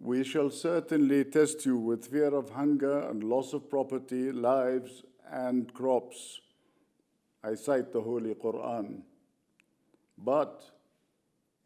we shall certainly test you with fear of hunger and loss of property, lives, and crops. I cite the Holy Quran. But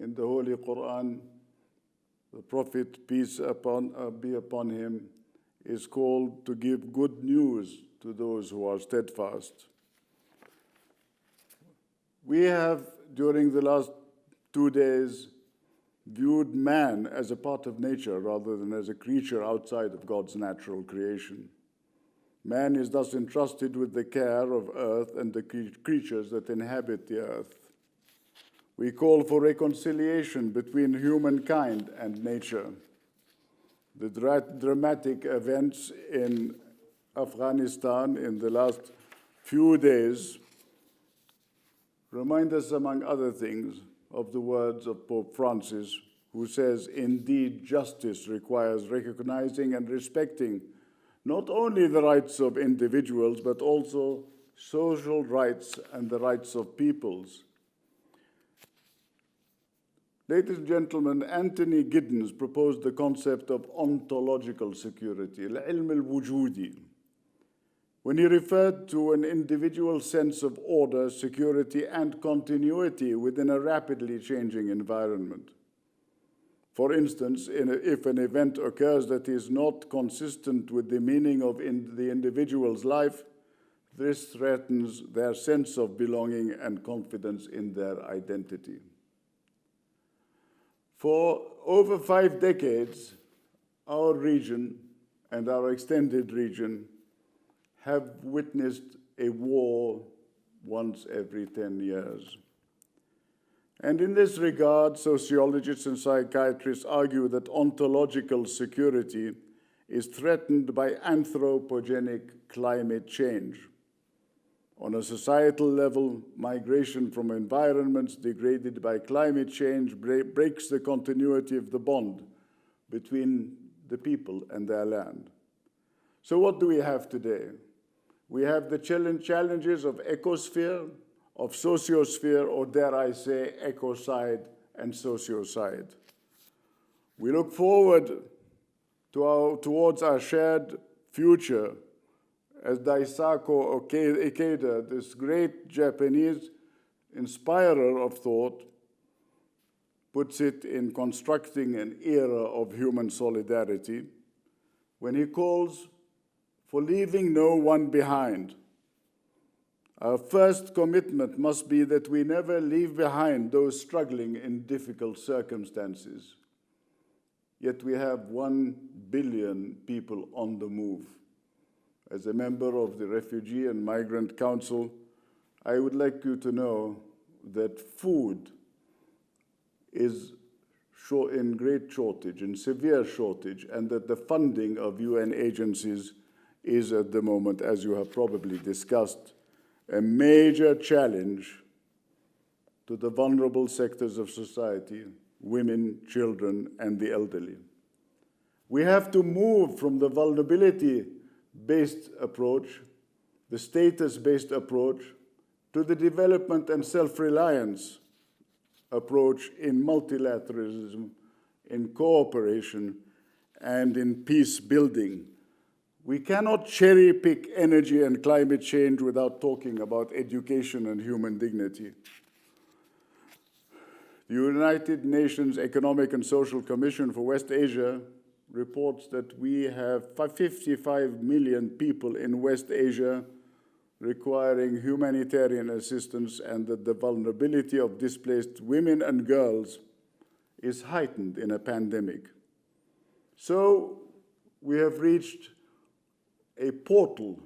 in the Holy Quran, the Prophet, peace be upon him, is called to give good news to those who are steadfast. We have, during the last 2 days, viewed man as a part of nature rather than as a creature outside of God's natural creation. Man is thus entrusted with the care of earth and the creatures that inhabit the earth. We call for reconciliation between humankind and nature. The dramatic events in Afghanistan in the last few days remind us, among other things, of the words of Pope Francis, who says, "Indeed, justice requires recognizing and respecting not only the rights of individuals, but also social rights and the rights of peoples." Ladies and gentlemen, Anthony Giddens proposed the concept of ontological security, al-ilm al-wujudi, when he referred to an individual sense of order, security, and continuity within a rapidly changing environment. For instance, if an event occurs that is not consistent with the meaning of the individual's life, this threatens their sense of belonging and confidence in their identity. For over 5 decades, our region and our extended region have witnessed a war once every 10 years. And in this regard, sociologists and psychiatrists argue that ontological security is threatened by anthropogenic climate change. On a societal level, migration from environments degraded by climate change breaks the continuity of the bond between the people and their land. So what do we have today? We have the challenges of ecosphere, of sociosphere, or dare I say, ecocide and sociocide. We look forward towards our shared future as Daisaku Ikeda, this great Japanese inspirer of thought, puts it in constructing an era of human solidarity, when he calls for leaving no one behind. Our first commitment must be that we never leave behind those struggling in difficult circumstances. Yet we have 1 billion people on the move. As a member of the Refugee and Migrant Council, I would like you to know that food is in great shortage, in severe shortage, and that the funding of UN agencies is at the moment, as you have probably discussed, a major challenge to the vulnerable sectors of society, women, children, and the elderly. We have to move from the vulnerability-based approach, the status-based approach, to the development and self-reliance approach in multilateralism, in cooperation, and in peace building. We cannot cherry-pick energy and climate change without talking about education and human dignity. The United Nations Economic and Social Commission for West Asia reports that we have 55 million people in West Asia requiring humanitarian assistance, and that the vulnerability of displaced women and girls is heightened in a pandemic. So we have reached a portal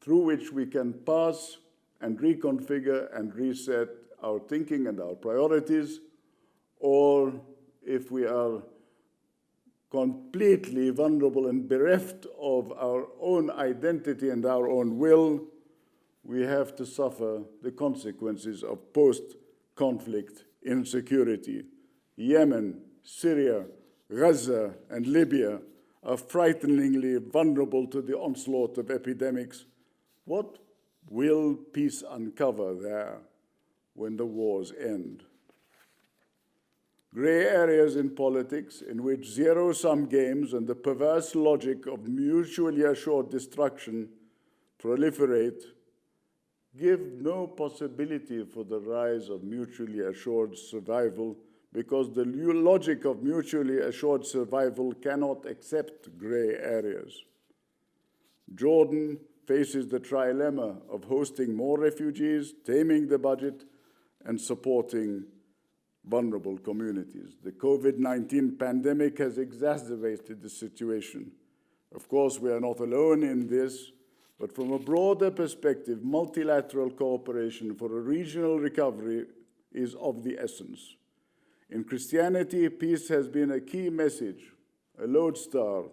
through which we can pass and reconfigure and reset our thinking and our priorities, or if we are completely vulnerable and bereft of our own identity and our own will, we have to suffer the consequences of post-conflict insecurity. Yemen, Syria, Gaza, and Libya are frighteningly vulnerable to the onslaught of epidemics. What will peace uncover there when the wars end? Gray areas in politics in which zero-sum games and the perverse logic of mutually assured destruction proliferate give no possibility for the rise of mutually assured survival, because the logic of mutually assured survival cannot accept gray areas. Jordan faces the trilemma of hosting more refugees, taming the budget, and supporting vulnerable communities. The COVID-19 pandemic has exacerbated the situation. Of course, we are not alone in this, but from a broader perspective, multilateral cooperation for a regional recovery is of the essence. In Christianity, peace has been a key message, a lodestar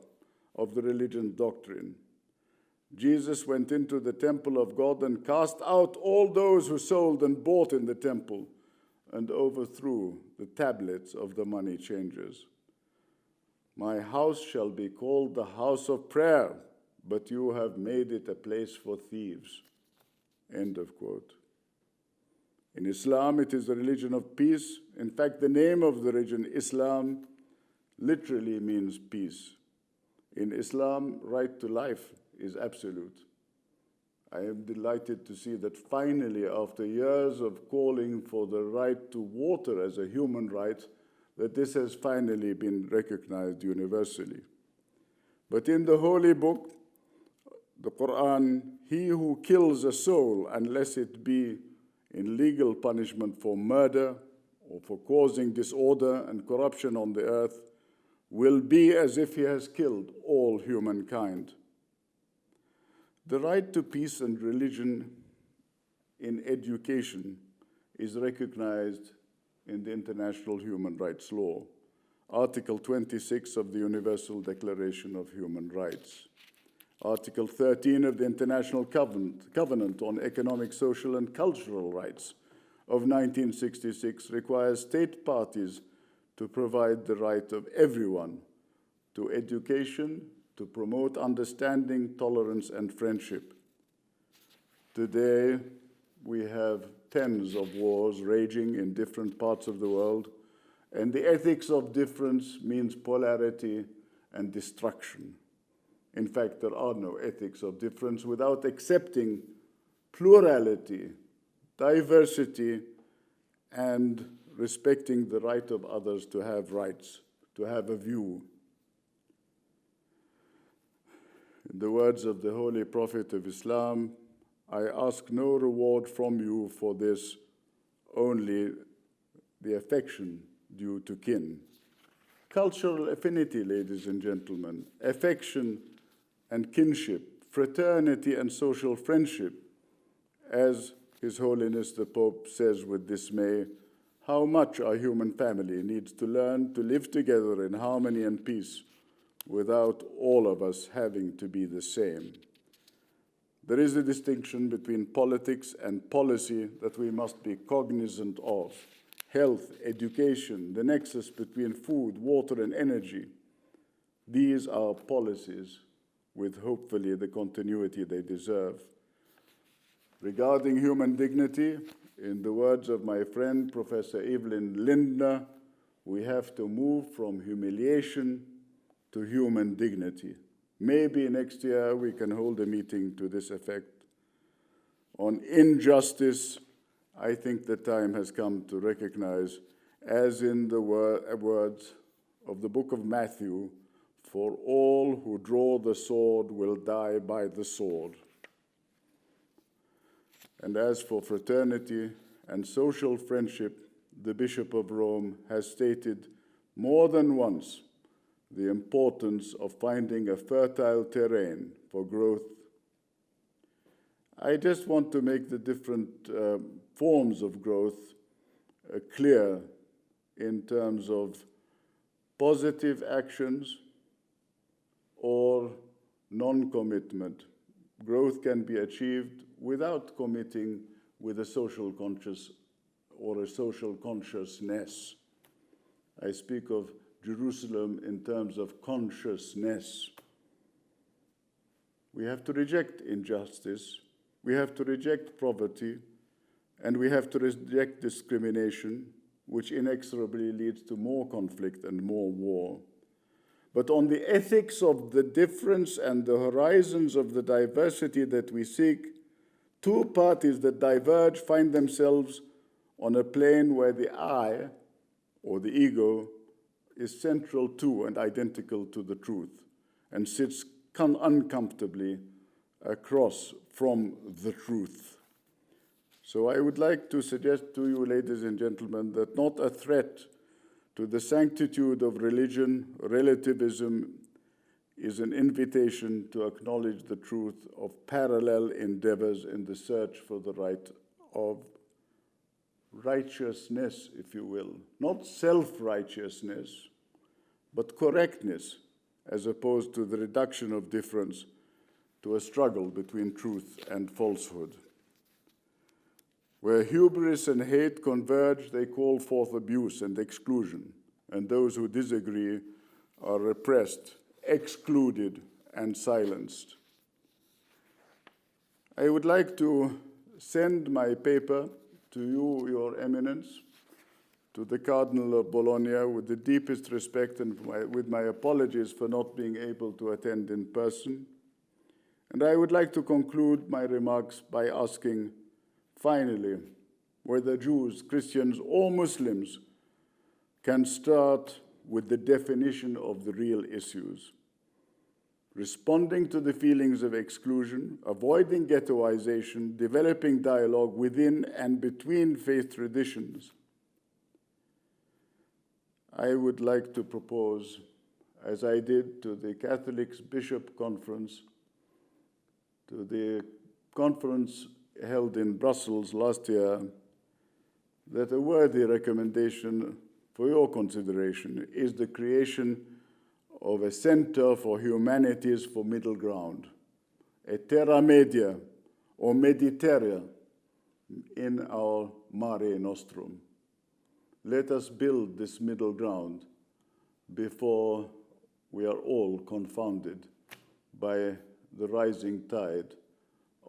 of the religion doctrine. Jesus went into the temple of God and cast out all those who sold and bought in the temple and overthrew the tablets of the money changers. My house shall be called the house of prayer, but you have made it a place for thieves. End of quote. In Islam, it is the religion of peace. In fact, the name of the religion, Islam, literally means peace. In Islam, right to life is absolute. I am delighted to see that finally, after years of calling for the right to water as a human right, that this has finally been recognized universally. But in the Holy Book, the Quran, he who kills a soul, unless it be in legal punishment for murder or for causing disorder and corruption on the earth, will be as if he has killed all humankind. The right to peace and religion in education is recognized in the international human rights law, Article 26 of the Universal Declaration of Human Rights. Article 13 of the International Covenant on Economic, Social, and Cultural Rights of 1966 requires state parties to provide the right of everyone to education, to promote understanding, tolerance, and friendship. Today, we have tens of wars raging in different parts of the world, and the ethics of difference means polarity and destruction. In fact, there are no ethics of difference without accepting plurality, diversity, and respecting the right of others to have rights, to have a view. In the words of the Holy Prophet of Islam, I ask no reward from you for this, only the affection due to kin. Cultural affinity, ladies and gentlemen, affection and kinship, fraternity and social friendship, as His Holiness the Pope says with dismay, how much our human family needs to learn to live together in harmony and peace without all of us having to be the same. There is a distinction between politics and policy that we must be cognizant of. Health, education, the nexus between food, water, and energy. These are policies with hopefully the continuity they deserve. Regarding human dignity, in the words of my friend, Professor Evelyn Lindner, we have to move from humiliation to human dignity. Maybe next year we can hold a meeting to this effect. On injustice, I think the time has come to recognize, as in the words of the book of Matthew, for all who draw the sword will die by the sword. And as for fraternity and social friendship, the Bishop of Rome has stated more than once the importance of finding a fertile terrain for growth. I just want to make the different forms of growth clear in terms of positive actions or non-commitment. Growth can be achieved without committing with a social conscious or a social consciousness. I speak of Jerusalem in terms of consciousness. We have to reject injustice, we have to reject poverty, and we have to reject discrimination, which inexorably leads to more conflict and more war. But on the ethics of the difference and the horizons of the diversity that we seek, two parties that diverge find themselves on a plane where the I, or the ego, is central to and identical to the truth, and sits uncomfortably across from the truth. So I would like to suggest to you, ladies and gentlemen, that not a threat to the sanctitude of religion, relativism, is an invitation to acknowledge the truth of parallel endeavors in the search for the right of righteousness, if you will. Not self-righteousness, but correctness, as opposed to the reduction of difference to a struggle between truth and falsehood. Where hubris and hate converge, they call forth abuse and exclusion, and those who disagree are repressed, excluded, and silenced. I would like to send my paper to you, Your Eminence, to the Cardinal of Bologna, with the deepest respect and with my apologies for not being able to attend in person. And I would like to conclude my remarks by asking, finally, whether Jews, Christians, or Muslims can start with the definition of the real issues, responding to the feelings of exclusion, avoiding ghettoization, developing dialogue within and between faith traditions. I would like to propose, as I did to the Catholics Bishop Conference, to the conference held in Brussels last year, that a worthy recommendation for your consideration is the creation of a Center for Humanities for Middle Ground, a terra media or Mediterranean in our Mare Nostrum. Let us build this middle ground before we are all confounded by the rising tide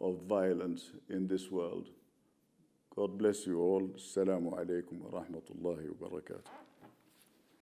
of violence in this world. God bless you all. Assalamu alaikum wa rahmatullahi wa barakatuh.